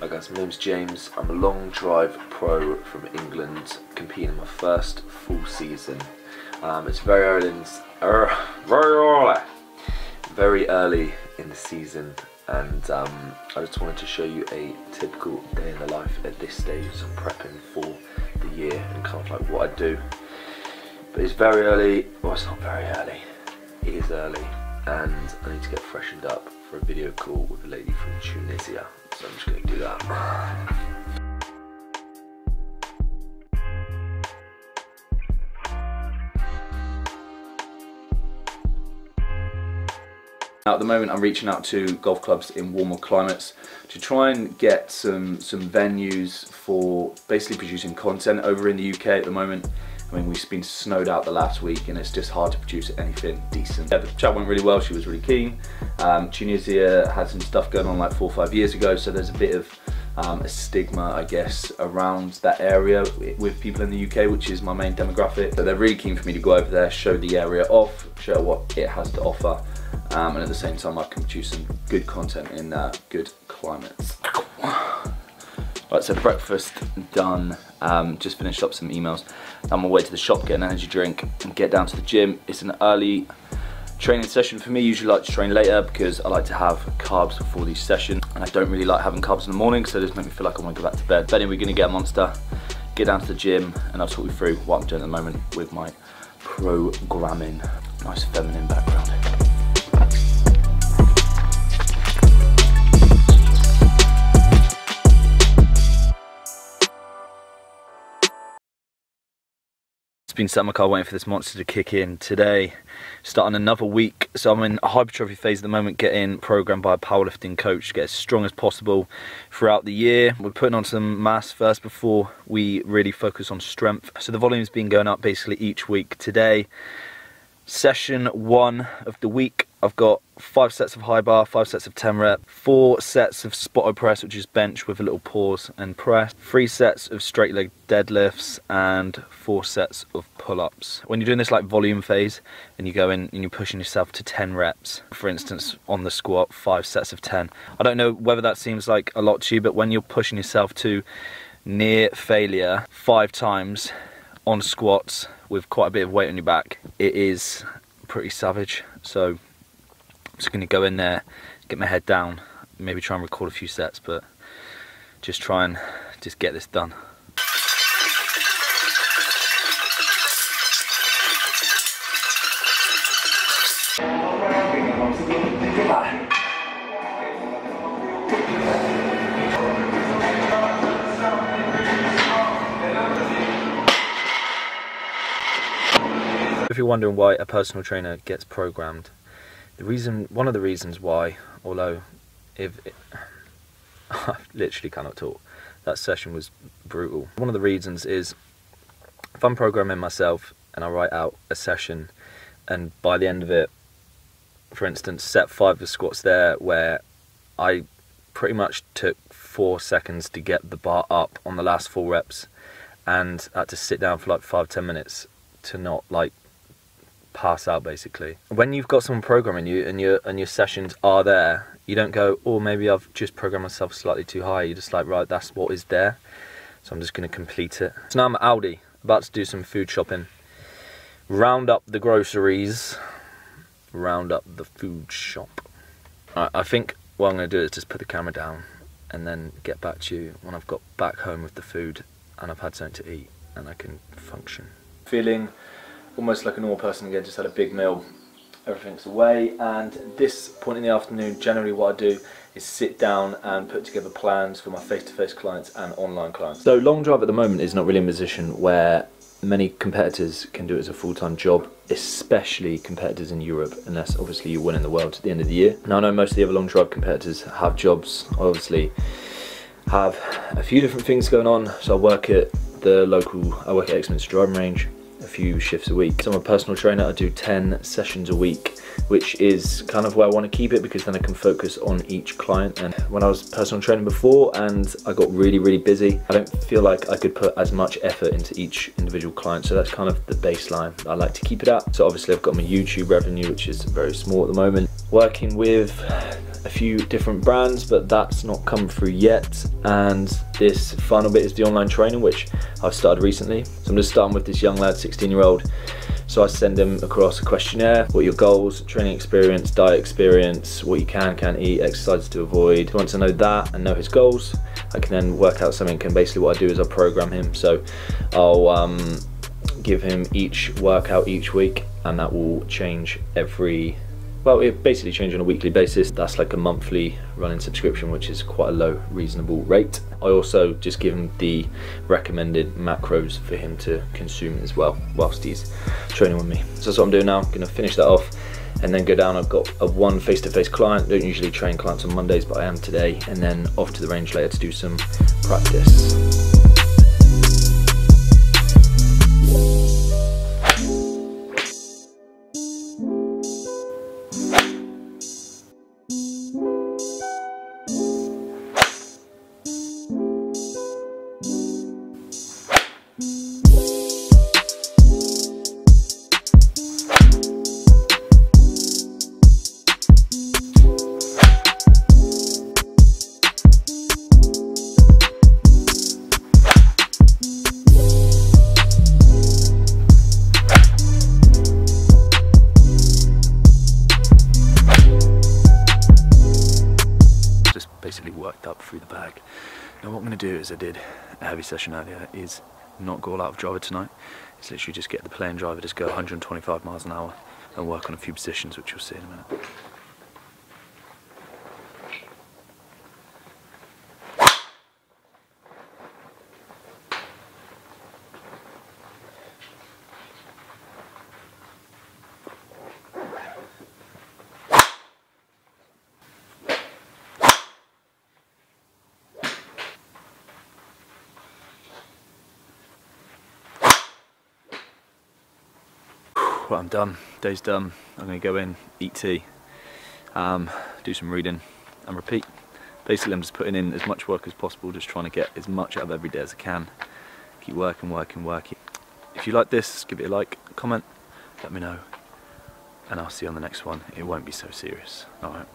Hi guys, my name's James. I'm a long drive pro from England, competing in my first full season. It's very early in the season, and I just wanted to show you a typical day in the life at this stage. So I'm prepping for the year and kind of like what I do. But it's very early. Well, it's not very early. It is early, and I need to get freshened up for a video call with a lady from Tunisia. So I'm just going to do that. Now at the moment I'm reaching out to golf clubs in warmer climates to try and get some venues for basically producing content over in the UK at the moment. I mean, we've been snowed out the last week and it's just hard to produce anything decent. Yeah, the chat went really well, she was really keen. Tunisia had some stuff going on like 4 or 5 years ago, so there's a bit of a stigma, I guess, around that area with people in the UK, which is my main demographic. So they're really keen for me to go over there, show the area off, show what it has to offer, and at the same time I can produce some good content in good climates. Right, so breakfast done, just finished up some emails. I'm on my way to the shop, get an energy drink and get down to the gym. It's an early training session for me. Usually like to train later because I like to have carbs before these sessions, and I don't really like having carbs in the morning, so it just makes me feel like I want to go back to bed. But anyway, we're going to get a monster, get down to the gym, and I'll talk you through what I'm doing at the moment with my programming. Nice feminine background. Been sat in my car waiting for this monster to kick in. Today, starting another week, so I'm in a hypertrophy phase at the moment, getting programmed by a powerlifting coach to get as strong as possible throughout the year. We're putting on some mass first before we really focus on strength. So the volume's been going up basically each week. Today, session 1 of the week, I've got 5 sets of high bar, 5 sets of 10 rep, 4 sets of spot press, which is bench with a little pause and press, 3 sets of straight leg deadlifts, and 4 sets of pull-ups. When you're doing this like volume phase and you go in and you're pushing yourself to 10 reps, for instance on the squat, 5 sets of 10. I don't know whether that seems like a lot to you, but when you're pushing yourself to near failure 5 times on squats with quite a bit of weight on your back, it is pretty savage. So I'm just going to go in there, get my head down, maybe try and record a few sets, but just try and just get this done. If you're wondering why a personal trainer gets programmed, one of the reasons why, although I literally cannot talk, that session was brutal. One of the reasons is if I'm programming myself and I write out a session, and by the end of it, for instance, set 5 of squats there where I pretty much took 4 seconds to get the bar up on the last 4 reps, and I had to sit down for like 5-10 minutes to not like pass out basically. When you've got someone programming you and your sessions are there, you don't go, oh, maybe I've just programmed myself slightly too high. You're just like, right, that's what is there, so I'm just going to complete it. So now I'm at Aldi, about to do some food shopping, round up the groceries, round up the food shop. I think what I'm going to do is just put the camera down and then get back to you when I've got back home with the food and I've had something to eat and I can function. Feeling almost like a normal person again, just had a big meal, everything's away, and this point in the afternoon, generally what I do is sit down and put together plans for my face-to-face clients and online clients. So long drive at the moment is not really a position where many competitors can do it as a full-time job, especially competitors in Europe, unless obviously you win in the world at the end of the year. Now I know most of the other long drive competitors have jobs, obviously have a few different things going on, so I work at Exmouth driving range a few shifts a week. So I'm a personal trainer, I do 10 sessions a week, which is kind of where I want to keep it because then I can focus on each client. And when I was personal training before and I got really busy, I don't feel like I could put as much effort into each individual client, so that's kind of the baseline I like to keep it at. So obviously I've got my YouTube revenue, which is very small at the moment. Working with a few different brands, but that's not come through yet. And this final bit is the online training, which I've started recently. So I'm just starting with this young lad, 16-year-old. So I send him across a questionnaire: what are your goals, training experience, diet experience, what you can't eat, exercises to avoid. Once I know that and know his goals, I can then work out something, and basically what I do is I'll program him. So I'll give him each workout each week, and that will change it basically changes on a weekly basis. That's like a monthly running subscription, which is quite a low, reasonable rate. I also just give him the recommended macros for him to consume as well whilst he's training with me. So that's what I'm doing now. I'm gonna finish that off and then go down. I've got one face-to-face client. Don't usually train clients on Mondays, but I am today, and then off to the range later to do some practice. Basically worked up through the bag. Now what I'm going to do, as I did a heavy session earlier, is not go all out of driver tonight. It's literally just get the plane driver, just go 125 miles an hour and work on a few positions, which you'll see in a minute. Well, I'm done. Day's done. I'm going to go in, eat tea, do some reading and repeat. Basically I'm just putting in as much work as possible, just trying to get as much out of every day as I can. Keep working. If you like this, give it a like, comment, let me know, and I'll see you on the next one. It won't be so serious. Alright.